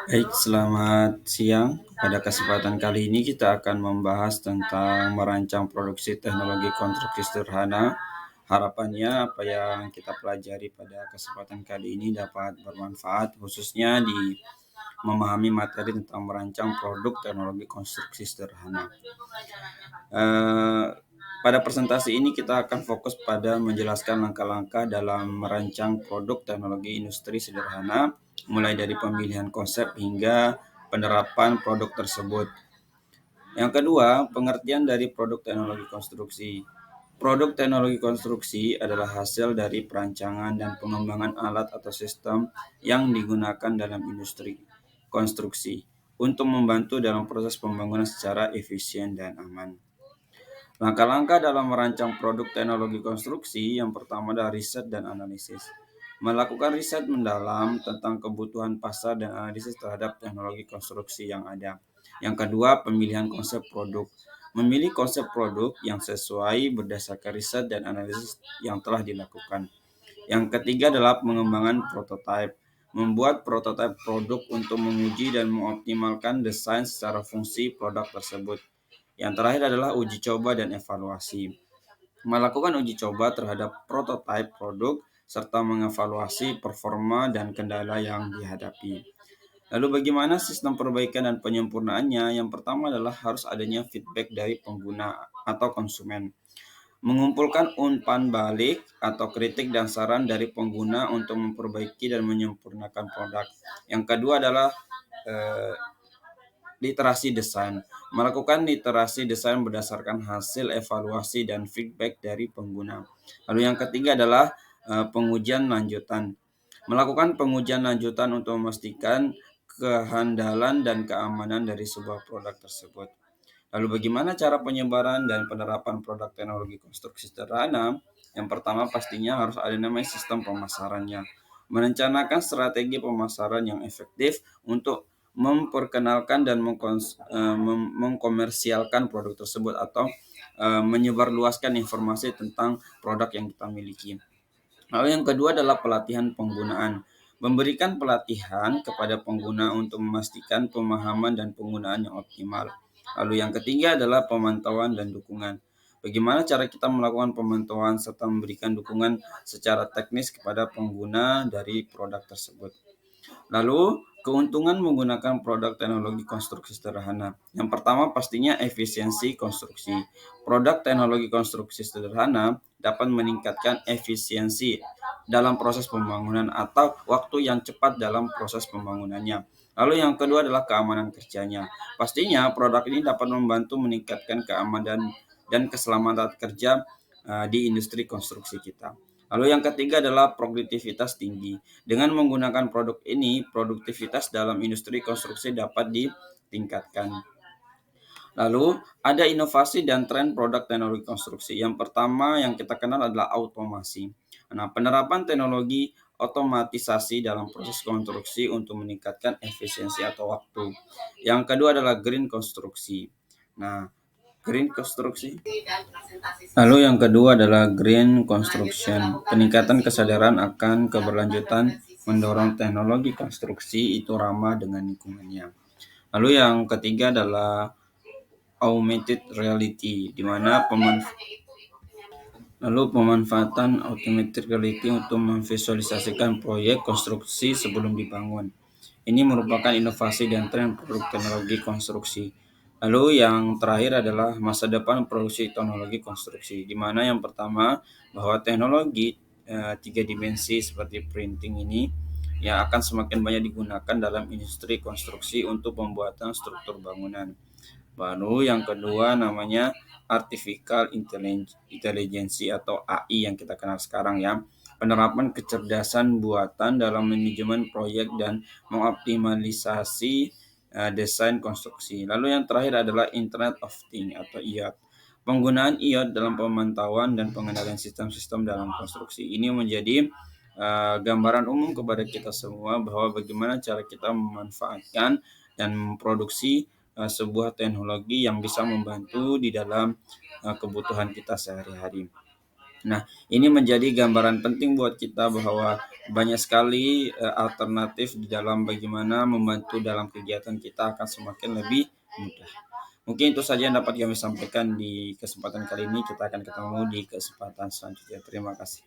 Baik, selamat siang. Pada kesempatan kali ini kita akan membahas tentang merancang produksi teknologi konstruksi sederhana. Harapannya apa yang kita pelajari pada kesempatan kali ini dapat bermanfaat khususnya di memahami materi tentang merancang produk teknologi konstruksi sederhana. Eh, Pada presentasi ini kita akan fokus pada menjelaskan langkah-langkah dalam merancang produk teknologi industri sederhana, mulai dari pemilihan konsep hingga penerapan produk tersebut. Yang kedua, pengertian dari produk teknologi konstruksi. Produk teknologi konstruksi adalah hasil dari perancangan dan pengembangan alat atau sistem yang digunakan dalam industri konstruksi untuk membantu dalam proses pembangunan secara efisien dan aman. Langkah-langkah dalam merancang produk teknologi konstruksi yang pertama adalah riset dan analisis. Melakukan riset mendalam tentang kebutuhan pasar dan analisis terhadap teknologi konstruksi yang ada. Yang kedua, pemilihan konsep produk. Memilih konsep produk yang sesuai berdasarkan riset dan analisis yang telah dilakukan. Yang ketiga adalah pengembangan prototipe. Membuat prototipe produk untuk menguji dan mengoptimalkan desain secara fungsi produk tersebut. Yang terakhir adalah uji coba dan evaluasi. Melakukan uji coba terhadap prototipe produk serta mengevaluasi performa dan kendala yang dihadapi. Lalu bagaimana sistem perbaikan dan penyempurnaannya? Yang pertama adalah harus adanya feedback dari pengguna atau konsumen. Mengumpulkan umpan balik atau kritik dan saran dari pengguna untuk memperbaiki dan menyempurnakan produk. Yang kedua adalah eh, literasi desain. Melakukan literasi desain berdasarkan hasil evaluasi dan feedback dari pengguna. Lalu yang ketiga adalah pengujian lanjutan. Melakukan pengujian lanjutan untuk memastikan kehandalan dan keamanan dari sebuah produk tersebut. Lalu bagaimana cara penyebaran dan penerapan produk teknologi konstruksi sederhana? Yang pertama pastinya harus ada namanya sistem pemasarannya. Merencanakan strategi pemasaran yang efektif untuk memperkenalkan dan mengkomersialkan produk tersebut atau menyebarluaskan informasi tentang produk yang kita miliki. Lalu yang kedua adalah pelatihan penggunaan. Memberikan pelatihan kepada pengguna untuk memastikan pemahaman dan penggunaan yang optimal. Lalu yang ketiga adalah pemantauan dan dukungan. Bagaimana cara kita melakukan pemantauan serta memberikan dukungan secara teknis kepada pengguna dari produk tersebut. Lalu, keuntungan menggunakan produk teknologi konstruksi sederhana. Yang pertama pastinya efisiensi konstruksi. Produk teknologi konstruksi sederhana dapat meningkatkan efisiensi dalam proses pembangunan atau waktu yang cepat dalam proses pembangunannya. Lalu yang kedua adalah keamanan kerjanya. Pastinya produk ini dapat membantu meningkatkan keamanan dan keselamatan kerja di industri konstruksi kita. Lalu yang ketiga adalah produktivitas tinggi. Dengan menggunakan produk ini, produktivitas dalam industri konstruksi dapat ditingkatkan. Lalu ada inovasi dan tren produk teknologi konstruksi. Yang pertama yang kita kenal adalah automasi. Nah, penerapan teknologi otomatisasi dalam proses konstruksi untuk meningkatkan efisiensi atau waktu. Yang kedua adalah green konstruksi. Nah, green konstruksi. Lalu yang kedua adalah green construction. Peningkatan kesadaran akan keberlanjutan mendorong teknologi konstruksi itu ramah dengan lingkungannya. Lalu yang ketiga adalah augmented reality, di mana pemanfaatan augmented reality untuk memvisualisasikan proyek konstruksi sebelum dibangun. Ini merupakan inovasi dan tren produk teknologi konstruksi. Lalu yang terakhir adalah masa depan produksi teknologi konstruksi, di mana yang pertama bahwa teknologi tiga dimensi seperti printing ini yang akan semakin banyak digunakan dalam industri konstruksi untuk pembuatan struktur bangunan. Baru yang kedua namanya artificial intelligence atau AI yang kita kenal sekarang ya. Penerapan kecerdasan buatan dalam manajemen proyek dan mengoptimalisasi desain konstruksi. Lalu yang terakhir adalah Internet of Things atau IoT. Penggunaan IoT dalam pemantauan dan pengendalian sistem-sistem dalam konstruksi. Ini menjadi gambaran umum kepada kita semua bahwa bagaimana cara kita memanfaatkan dan memproduksi sebuah teknologi yang bisa membantu di dalam kebutuhan kita sehari-hari. Nah, ini menjadi gambaran penting buat kita bahwa banyak sekali alternatif di dalam bagaimana membantu dalam kegiatan kita akan semakin lebih mudah. Mungkin itu saja yang dapat kami sampaikan di kesempatan kali ini. Kita akan ketemu di kesempatan selanjutnya. Terima kasih.